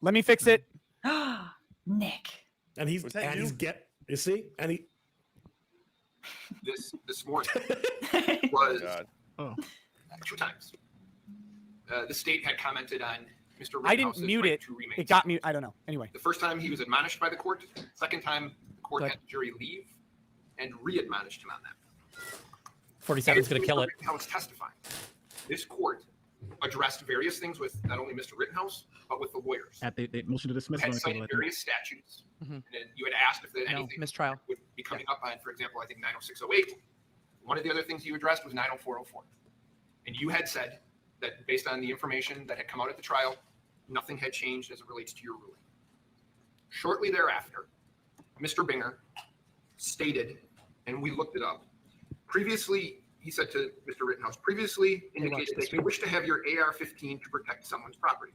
Let me fix it. Nick. And he's you see, and he this morning was two times. The state had commented on Mr. Rittenhouse's I didn't mute right it. to remain It got silent. mute. I don't know. Anyway. The first time he was admonished by the court. Second time the court had the jury leave and re-admonished him on that. 47 is going to kill it. Rittenhouse testifying. This court addressed various things with not only Mr. Rittenhouse, but with the lawyers. At the motion to dismiss. You had cited various statutes, and then you had asked if there anything mistrial would be coming up on, for example, I think 90608. One of the other things you addressed was 90404. And you had said that based on the information that had come out at the trial, nothing had changed as it relates to your ruling. Shortly thereafter, Mr. Binger stated, and we looked it up, previously, he said to Mr. Rittenhouse, previously indicated that you wish to have your AR-15 to protect someone's property.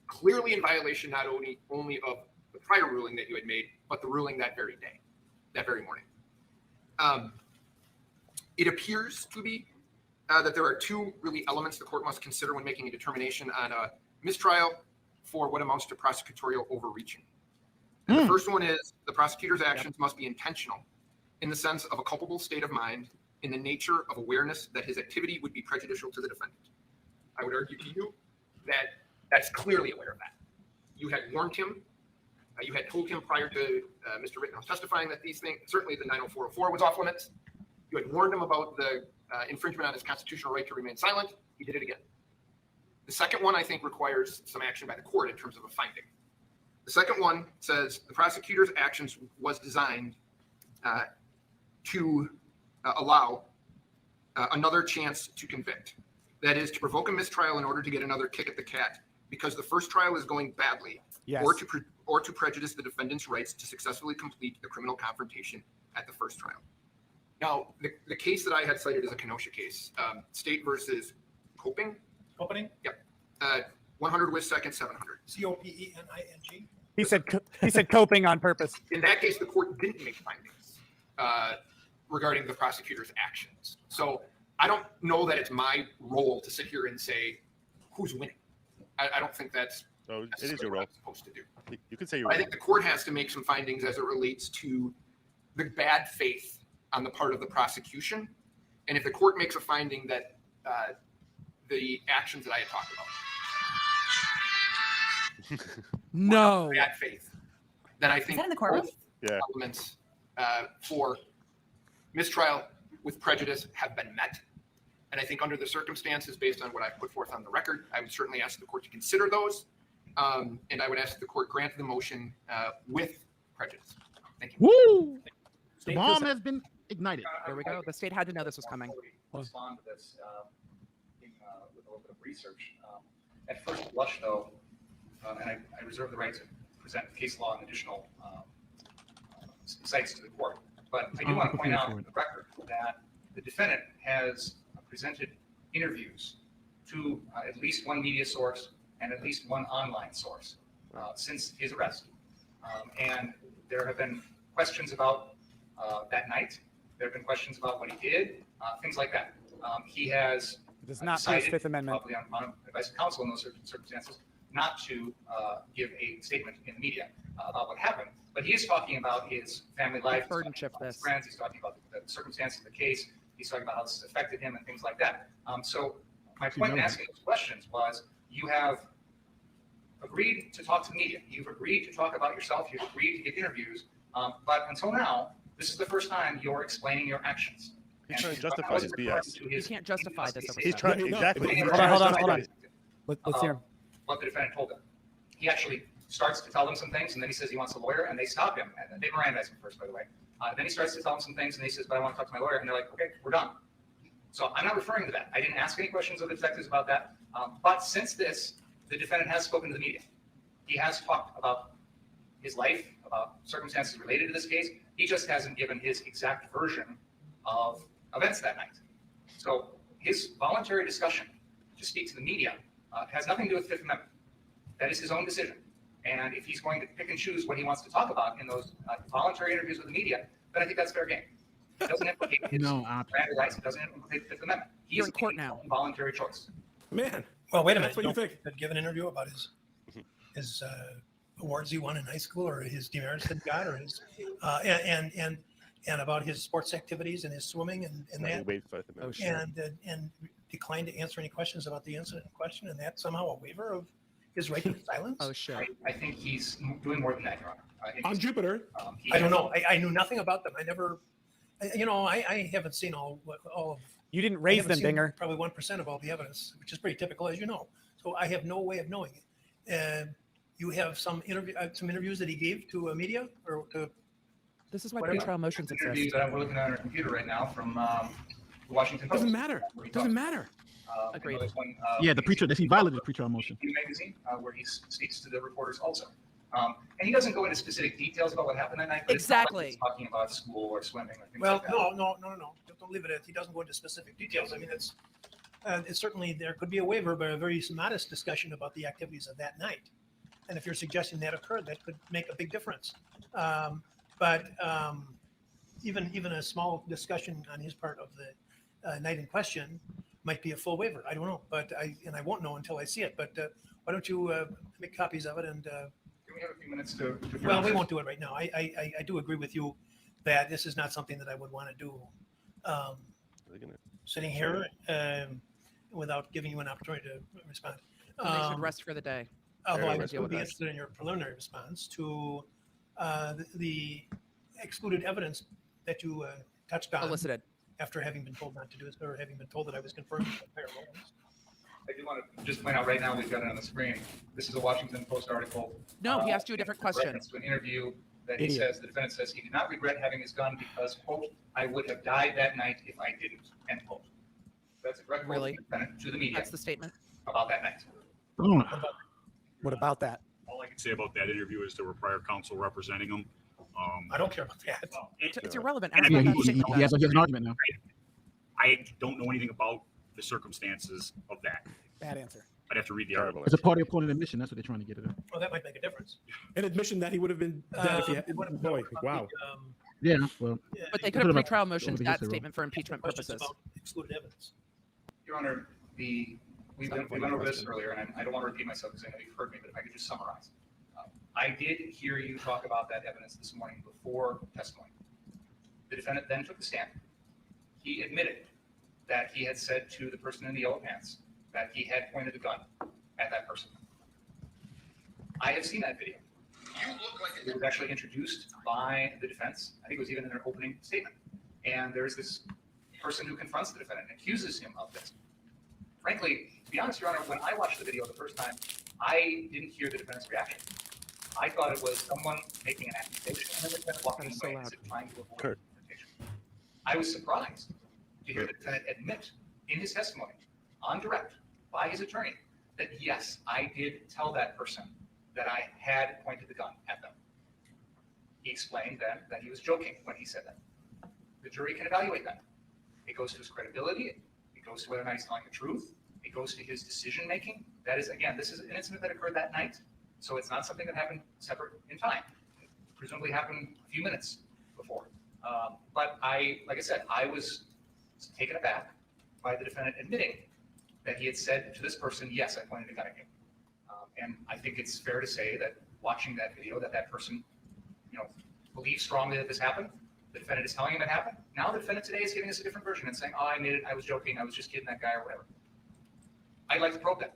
Clearly in violation not only of the prior ruling that you had made, but the ruling that very day, that very morning. It appears to be that there are two really elements the court must consider when making a determination on a mistrial for what amounts to prosecutorial overreaching. And the first one is the prosecutor's actions must be intentional in the sense of a culpable state of mind in the nature of awareness that his activity would be prejudicial to the defendant. I would argue to you that that's clearly aware of that. You had warned him, you had told him prior to Mr. Rittenhouse testifying that these things, certainly the 90404 was off limits. You had warned him about the infringement on his constitutional right to remain silent. He did it again. The second one, I think, requires some action by the court in terms of a finding. The second one says the prosecutor's actions was designed to allow another chance to convict. That is, to provoke a mistrial in order to get another kick at the cat because the first trial is going badly, or to prejudice the defendant's rights to successfully complete the criminal confrontation at the first trial. Now, the case that I had cited is a Kenosha case, State versus Coping. Opening? Yep. 100 with second 700. COPENING. He said coping on purpose. In that case, the court didn't make findings regarding the prosecutor's actions. So I don't know that it's my role to sit here and say who's winning. I don't think that's it is your role. what I'm supposed to do. You can say your I think the court has to make some findings as it relates to the bad faith on the part of the prosecution. And if the court makes a finding that the actions that I had talked about bad faith, then I think in the courtroom? both elements for mistrial with prejudice have been met. And I think under the circumstances, based on what I've put forth on the record, I would certainly ask the court to consider those. And I would ask the court grant the motion with prejudice. Thank you. Woo! The bomb has been ignited. There we go. The state had to know this was coming. Respond to this with a little bit of research. At first blush, though, and I reserve the right to present case law and additional sites to the court, but I do want to point out for the record that the defendant has presented interviews to at least one media source and at least one online source since his arrest. And there have been questions about that night. There have been questions about what he did, things like that. He has does not decided, Fifth Amendment. probably on advice of counsel in those circumstances, not to give a statement in the media about what happened. But he is talking about his family life, he's talking about his friends, he's talking about the circumstances of the case, he's talking about how this has affected him and things like that. So my point in asking those questions was, you have agreed to talk to the media, you've agreed to talk about yourself, you've agreed to give interviews, but until now, this is the first time you're explaining your actions. He's trying to justify his BS. You can't justify this. He's trying exactly. Hold on. Let's hear him. What the defendant told him. He actually starts to tell them some things, and then he says he wants a lawyer, and they stop him. And they Mirandize him first, by the way. Then he starts to tell them some things, and he says, but I want to talk to my lawyer. And they're like, okay, we're done. So I'm not referring to that. I didn't ask any questions of the detectives about that. But since this, the defendant has spoken to the media. He has talked about his life, about circumstances related to this case. He just hasn't given his exact version of events that night. So his voluntary discussion to speak to the media has nothing to do with the Fifth Amendment. That is his own decision. And if he's going to pick and choose what he wants to talk about in those voluntary interviews with the media, then I think that's fair game. It doesn't implicate his rights. It doesn't implicate the Fifth Amendment. He's in court now. Voluntary choice. Man. Well, wait a minute. That's what you think. Give an interview about his awards he won in high school, or his demerits that he got, or his and about his sports activities and his swimming and that, Oh, and declined to answer any questions about the incident in question, and that's somehow a waiver of his right to silence. Oh shit. I think he's doing more than that, Your Honor. I think On he's- Jupiter. I don't know. I knew nothing about them. I never, I haven't seen all of. You didn't I raise haven't them, seen Binger. Probably 1% of all the evidence, which is pretty typical, as you know. So I have no way of knowing it. You have some interviews that he gave to media or to. This is why Whatever. pretrial motions interview exist. that we're looking at on our computer right now from the Washington Post. Doesn't matter. where he Doesn't talks- matter. Agreed. there's one, Yeah, the preacher, he violated the pretrial motion. magazine where he speaks to the reporters also. And he doesn't go into specific details about what happened that night. But it's not like he's Exactly. talking about school or swimming or things Well, like that. no. Don't leave it at. He doesn't go into specific details. I mean, it's certainly there could be a waiver, but a very modest discussion about the activities of that night. And if you're suggesting that occurred, that could make a big difference. But even a small discussion on his part of the night in question might be a full waiver. I don't know, but I won't know until I see it. But why don't you make copies of it? And Can we have a few minutes to well, we won't do it right now. I do agree with you that this is not something that I would want to do sitting here without giving you an opportunity to respond. And they should rest for the day. Although I Deal would with be us. interested in your preliminary response to the excluded evidence that you touched on Elicited. after having been told not to do it, or having been told that I was confirmed with parallel. I do want to just point out right now, we've got it on the screen. This is a Washington Post article. No, he asked you a different question. Reference to an interview that he Idiot. says, the defendant says he did not regret having his gun because, quote, I would have died that night if I didn't, end quote. That's a direct quote Really? from the defendant to the media That's the statement. about that night. Oh, What about that? All I can say about that interview is there were prior counsel representing him. I don't care about that. It's irrelevant. And Ask yeah, about he that statement has then. an argument now. I don't know anything about the circumstances of that. Bad answer. I'd have to read the article. It's a party opponent admission. That's what they're trying to get at. Well, that might make a difference. An admission that he would have been dead if he had. It would have- Boy, wow. Yeah, well, But they Put could have it up- pretrial put motioned it that against the roll. statement for impeachment questions purposes. about excluded evidence. Your Honor, we went over this earlier, and I don't want to repeat myself because I know you've heard me, but if I could just summarize. I did hear you talk about that evidence this morning before testimony. The defendant then took the stand. He admitted that he had said to the person in the yellow pants that he had pointed a gun at that person. I have seen that video. You look like It was actually introduced by the defense. I think it was even in their opening statement. And there's this person who confronts the defendant and accuses him of this. Frankly, to be honest, Your Honor, when I watched the video the first time, I didn't hear the defendant's reaction. I thought it was someone making an accusation and then the defendant walking That is so away loud. as if trying to avoid Kurt. confrontation. I was surprised to hear the defendant admit in his testimony, on direct, by his attorney, that yes, I did tell that person that I had pointed the gun at them. He explained then that he was joking when he said that. The jury can evaluate that. It goes to his credibility. It goes to whether or not he's telling the truth. It goes to his decision-making. That is, again, this is an incident that occurred that night. So it's not something that happened separate in time. It presumably happened a few minutes before. But like I said, I was taken aback by the defendant admitting that he had said to this person, yes, I pointed a gun at you. And I think it's fair to say that watching that video, that person, believes strongly that this happened. The defendant is telling him it happened. Now the defendant today is giving us a different version and saying, oh, I made it, I was joking, I was just kidding that guy or whatever. I'd like to probe that.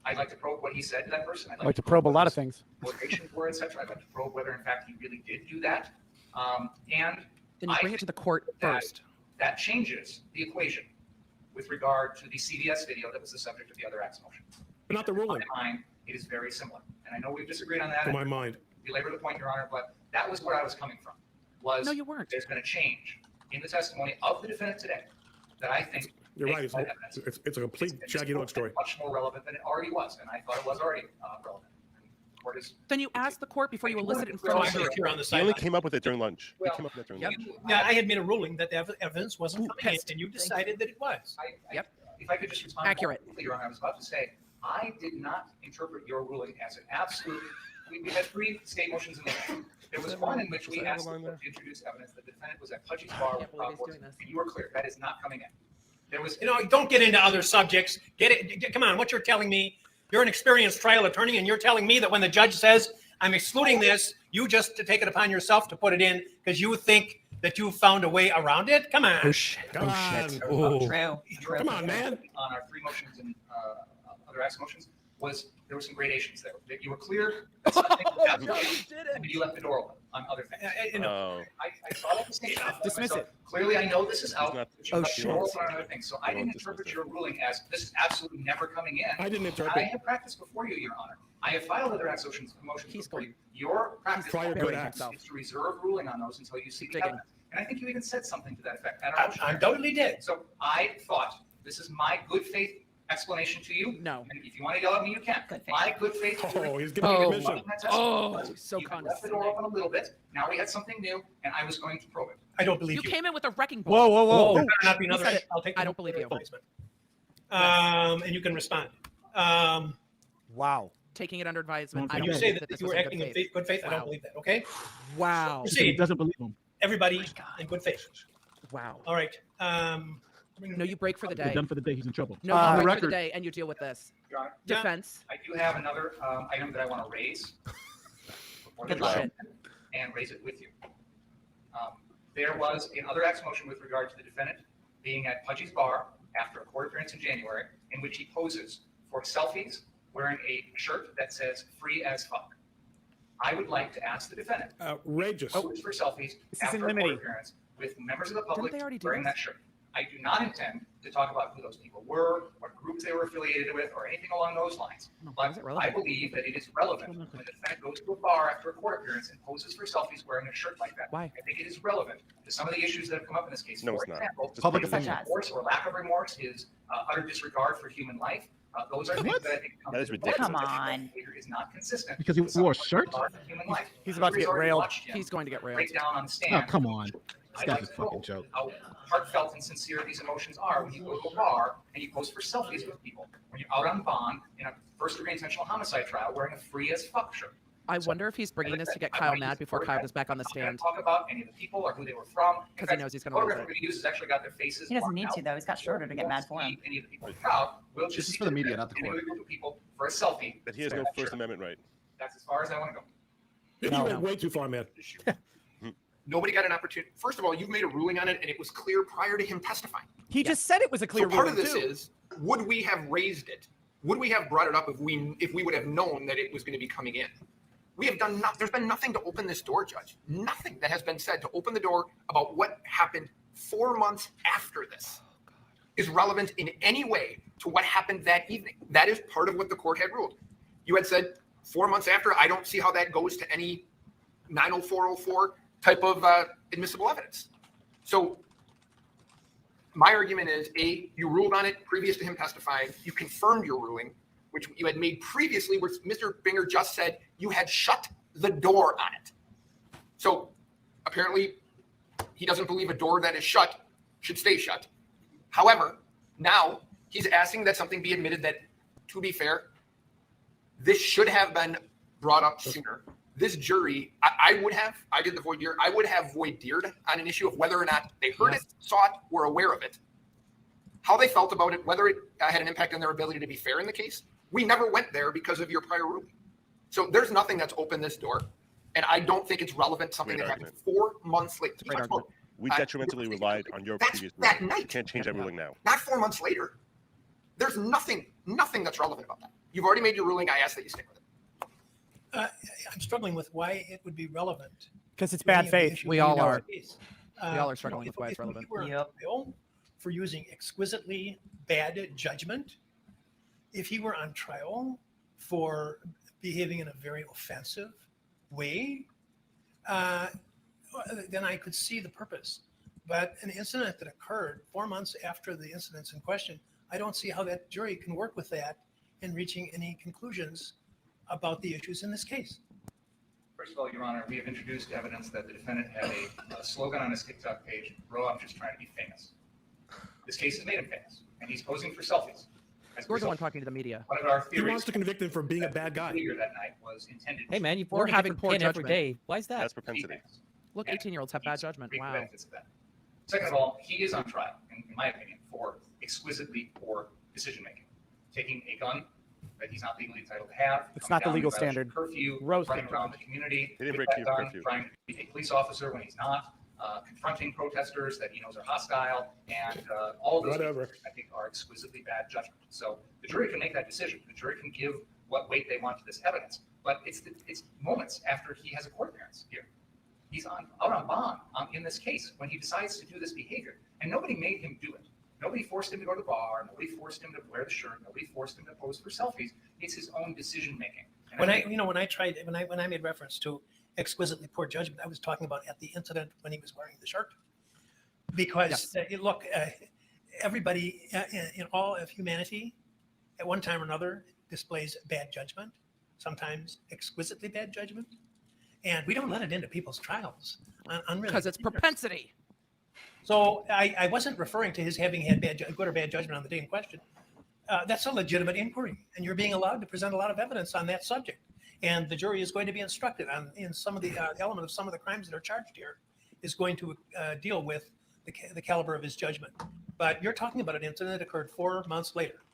I'd like to probe what he said to that person. I'd like to probe a lot of what things. his motivations were, et cetera. I'd like to probe whether in fact he really did do that. And Then you bring it to the court first. that changes the equation with regard to the CBS video that was the subject of the other act's motion. But not the In ruling, my mind, it is very similar. And I know we've disagreed on that. to my mind. Belabor the point, Your Honor, but that was where I was coming from. Was No, you weren't. there's been a change in the testimony of the defendant today that I think You're right. makes that evidence It's a complete shaggy dog story. much more relevant than it already was, and I thought it was already relevant. The court is Then you ask the court before you elicit it in Well, front I'm of the just jury. here on the He only sideline. came up with it during lunch. Well, He came up with it during Yep. lunch. Yeah, I had made a ruling that the evidence wasn't Ooh, coming in, pissed. and you decided that it was. Yep. If I could just respond. Accurate. quickly, Your Honor, I was about to say, I did not interpret your ruling as an absolute. We had 3 state motions in there. There was one in which we that asked the line court to introduce evidence that the defendant was at Pudgy's bar with believe he's Rob doing Horton, this. and you were clear that is not coming in. There was. Don't get into other subjects. Come on, what you're telling me. You're an experienced trial attorney, and you're telling me that when the judge says, I'm excluding this, you just to take it upon yourself to put it in because you think that you found a way around it? Come on. Come on. True. Come on, man. On our 3 motions and other acts motions was there were some gradations there. That you were clear. That something was happening, and you left the door open on other things. Oh, I saw that mistake. I thought to Dismiss myself, it. Clearly, I know this is out. not- but you Oh, left the door shit. open on other things. So I didn't interpret your ruling as this is absolutely never coming in. I didn't I interpret. have practiced before you, Your Honor. I have filed other acts motions He's before going- you. Your practice Prior good is acts. to reserve ruling on those until you see the Digging. evidence. And I think you even said something to that effect. at our I motion. undoubtedly did. So I thought, this is my good faith explanation to you. No. And if you want to yell at me, you can. Good faith. My good faith. Oh, he's giving Oh. permission. So You left the door open a little bit. Now we had something new, and I was going to probe it. I don't believe You you. came in with a wrecking Whoa, ball. whoa, whoa. There better not be another. said it. I'll take. I don't believe you. Replacement. And you can respond. Wow. Taking it under advisement. I And don't You Okay. say believe that this you was were in acting good in faith. good faith. I don't Wow. believe that. Okay. Wow. He said he Proceed. doesn't believe him. Everybody in good faith. Wow. All right. No, you break for the He's day. done for the day. He's in trouble. No, On you the break for record. the day, and you deal with this. Your Honor, Yeah. Defense. I do have another item that I want to raise. before the Good luck. trial, and raise it with you. There was another acts motion with regard to the defendant being at Pudgy's Bar after a court appearance in January, in which he poses for selfies wearing a shirt that says "free as fuck." I would like to ask the defendant Outrageous. pose for selfies This is after in a court limine. appearance with members of the public they already do wearing this? that shirt. I do not intend to talk about who those people were, what groups they were affiliated with, or anything along those lines. No, why is it But I relevant? believe that it is relevant when the defendant goes to a bar after a court appearance and poses for selfies wearing a shirt like that. Why? I think it is relevant to some of the issues that have come up in this case. No, For it's not. example, Just Public put it in. opinion. remorse or lack of remorse is utter disregard for human life. Those are things that I think come That is into play. ridiculous. Come on. Behavior is not consistent. Because he with wore a someone's shirt? regard for human life. He's about to Jury's get already railed. watched him He's going to get railed. break down on the Oh, stand. come on. This I'd guy's like a to fucking know joke. how heartfelt and sincere these emotions are when you go to a bar and you pose for selfies with people. When you're out on bond in a first-degree intentional homicide trial wearing a free as fuck shirt. I wonder if he's bringing this to get Kyle mad before Kyle goes back on the I'm not gonna stand. talk about any of the people or who they were from. In Because he fact, knows he's the gonna lose photograph it. we're going to use has actually got their faces. He doesn't blocked need out. to though. He's got Schroeder to get mad for him. See any of the people in the crowd. We'll just This is see for the them media, in not the a court. group of people for a selfie. That he has no That First shirt. Amendment right. That's as far as I want to go. You No. went way too far, man. Nobody got an opportunity. First of all, you've made a ruling on it, and it was clear prior to him testifying. He just said it was a clear So part ruling, of this too. is, would we have raised it? Would we have brought it up if we would have known that it was going to be coming in? We have done not. There's been nothing to open this door, Judge. Nothing that has been said to open the door about what happened 4 months after this is relevant in any way to what happened that evening. That is part of what the court had ruled. You had said 4 months after. I don't see how that goes to any 90404 type of admissible evidence. So my argument is, A, you ruled on it previous to him testifying. You confirmed your ruling, which you had made previously, where Mr. Binger just said you had shut the door on it. So apparently he doesn't believe a door that is shut should stay shut. However, now he's asking that something be admitted that, to be fair, this should have been brought up sooner. This jury, I did the voir dire, I would have voir dired on an issue of whether or not they heard it, saw it, were aware of it, how they felt about it, whether it had an impact on their ability to be fair in the case. We never went there because of your prior ruling. So there's nothing that's opened this door. And I don't think it's relevant, something Great that happened argument. 4 months later. Great argument. We Uh, detrimentally relied on your that's previous that ruling. You night. can't change that ruling now. Not 4 months later. There's nothing that's relevant about that. You've already made your ruling. I ask that you stick with it. I'm struggling with why it would be relevant. Because it's to any bad of the faith. issues We in all our are. case. We all are struggling with why it's if we relevant. were on Yep. trial for using exquisitely bad judgment, if he were on trial for behaving in a very offensive way, then I could see the purpose. But an incident that occurred 4 months after the incidents in question, I don't see how that jury can work with that in reaching any conclusions about the issues in this case. First of all, Your Honor, we have introduced evidence that the defendant had a slogan on his TikTok page, "Bro, I'm just trying to be famous." This case has made him famous, and he's posing for selfies. As a You're the one result, talking to the media. one of our He theories wants to convict him for being a bad guy. behavior that night was intended Hey, man, you've We're worn a having different poor pin every judgment. day. Why is that? That's to be propensity. famous. Look, And 18-year-olds have bad he's judgment. reaped the Wow. benefits of that. Second of all, he is on trial, in my opinion, for exquisitely poor decision-making. Taking a gun that he's not legally entitled to have. It's coming not the down, legal violation of standard. Curfew, Roasted running around the community, He didn't with break that gun, curfew. trying to be a police officer when he's not, confronting protesters that he knows are hostile, and all of those Whatever. things, I think, are exquisitely bad judgment. So the jury can make that decision. The jury can give what weight they want to this evidence, but it's moments after he has a court appearance here. He's out on bond in this case when he decides to do this behavior, and nobody made him do it. Nobody forced him to go to the bar. Nobody forced him to wear the shirt. Nobody forced him to pose for selfies. It's his own decision making. When I made reference to exquisitely poor judgment, I was talking about at the incident when he was wearing the shirt, because look, everybody in all of humanity, at one time or another, displays bad judgment, sometimes exquisitely bad judgment, and we don't let it into people's trials. Because it's propensity. So I wasn't referring to his having had good or bad judgment on the day in question. That's a legitimate inquiry, and you're being allowed to present a lot of evidence on that subject. And the jury is going to be instructed in some of the element of some of the crimes that are charged here is going to deal with the caliber of his judgment. But you're talking about an incident that occurred 4 months later.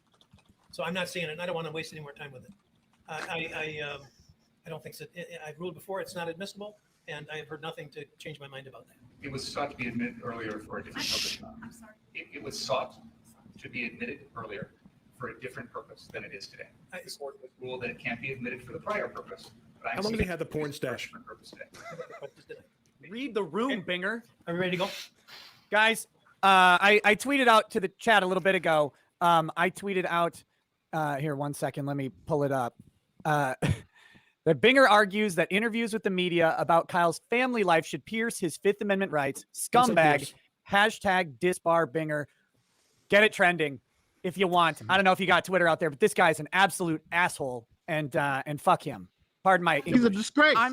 So I'm not seeing it, and I don't want to waste any more time with it. I don't think that I've ruled before it's not admissible, and I have heard nothing to change my mind about that. It was sought to be admitted earlier for a different purpose. I'm sorry. It was sought to be admitted earlier for a different purpose than it is today. The court has ruled that it can't be admitted for the prior purpose. But I'm How long seeing did he have the it porn for a stash? different purpose today. Read the room, Binger. Are we ready to go? Guys, I tweeted out to the chat a little bit ago. I tweeted out, here, 1 second, let me pull it up. That Binger argues that interviews with the media about Kyle's family life should pierce his Fifth Amendment rights. Scumbag. Hashtag disbar Binger. Get it trending if you want. I don't know if you got Twitter out there, but this guy's an absolute asshole, and fuck him. Pardon my English. He's a disgrace.